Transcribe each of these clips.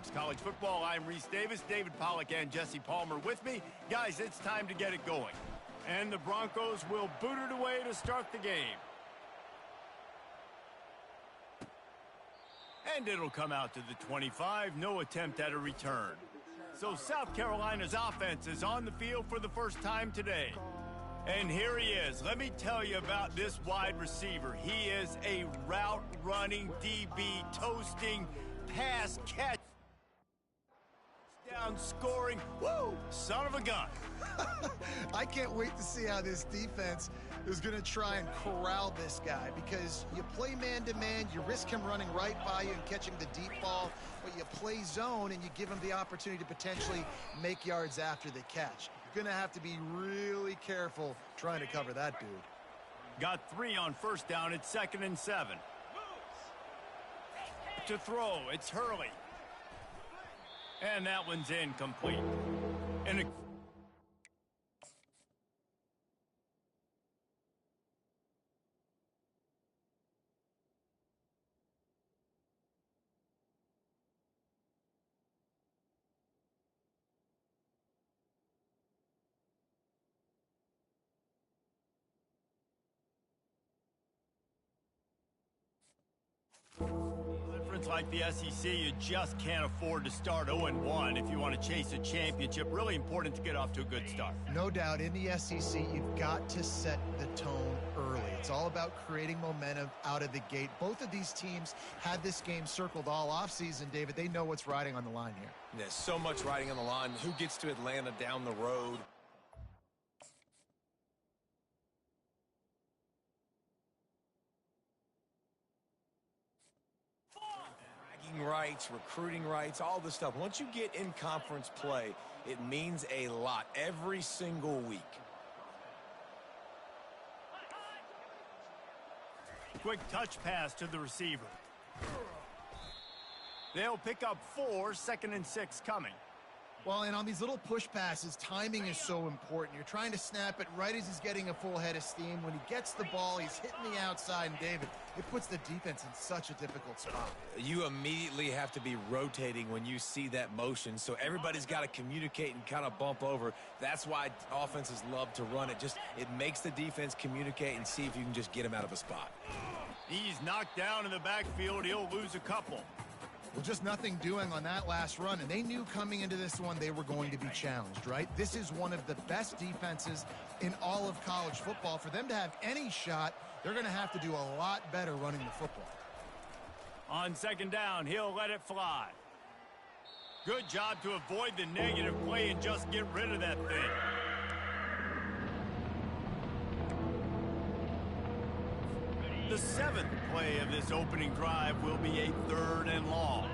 Talks College Football. I'm Reese Davis, David Pollack, and Jesse Palmer with me. Guys, it's time to get it going. And the Broncos will boot it away to start the game. And it'll come out to the 25. No attempt at a return. So South Carolina's offense is on the field for the first time today. And here he is. Let me tell you about this wide receiver. He is a route-running DB, toasting, pass catch, down scoring. Woo! Son of a gun. I can't wait to see how this defense is going to try and corral this guy, because you play man-to-man, you risk him running right by you and catching the deep ball, but you play zone and you give him the opportunity to potentially make yards after the catch. You're going to have to be really careful trying to cover that dude. Got 3 on first down. It's 2nd and 7. To throw, it's Hurley. And that one's incomplete. And like the SEC, you just can't afford to start 0-1 if you want to chase a championship. Really important to get off to a good start. No doubt, in the SEC, you've got to set the tone early. It's all about creating momentum out of the gate. Both of these teams had this game circled all offseason, David. They know what's riding on the line here. There's so much riding on the line. Who gets to Atlanta down the road? Rights, recruiting rights, all this stuff. Once you get in conference play, it means a lot every single week. Quick touch pass to the receiver. They'll pick up 4, 2nd and 6 coming. Well, and on these little push passes, timing is so important. You're trying to snap it right as he's getting a full head of steam. When he gets the ball, he's hitting the outside, and David, it puts the defense in such a difficult spot. You immediately have to be rotating when you see that motion, so everybody's got to communicate and kind of bump over. That's why offenses love to run it. It makes the defense communicate and see if you can just get him out of a spot. He's knocked down in the backfield. He'll lose a couple. Well, just nothing doing on that last run, and they knew coming into this one they were going to be challenged, right? This is one of the best defenses in all of college football. For them to have any shot, they're going to have to do a lot better running the football. On 2nd down, he'll let it fly. Good job to avoid the negative play and just get rid of that thing. The 7th play of this opening drive will be a 3rd and long.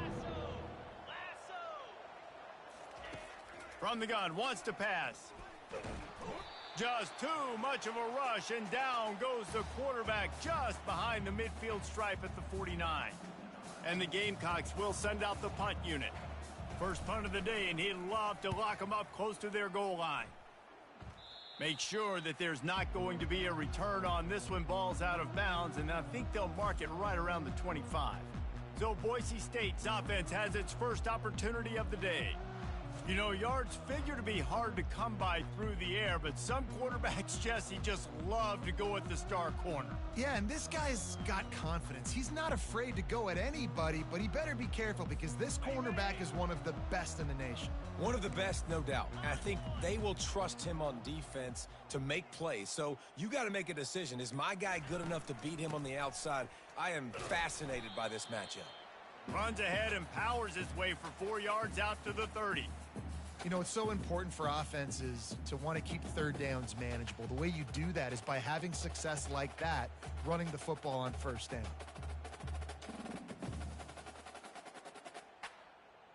From the gun, wants to pass. Just too much of a rush, and down goes the quarterback just behind the midfield stripe at the 49. And the Gamecocks will send out the punt unit. First punt of the day, and he'd love to lock them up close to their goal line. Make sure that there's not going to be a return on this one. Ball's out of bounds, and I think they'll mark it right around the 25. So Boise State's offense has its first opportunity of the day. You know, yards figure to be hard to come by through the air, but some quarterbacks, Jesse, just love to go at the star corner. Yeah, and this guy's got confidence. He's not afraid to go at anybody, but he better be careful because this cornerback is one of the best in the nation. One of the best, no doubt. And I think they will trust him on defense to make plays. So you got to make a decision. Is my guy good enough to beat him on the outside? I am fascinated by this matchup. Runs ahead and powers his way for 4 yards out to the 30. You know, it's so important for offenses to want to keep 3rd downs manageable. The way you do that is by having success like that, running the football on 1st down.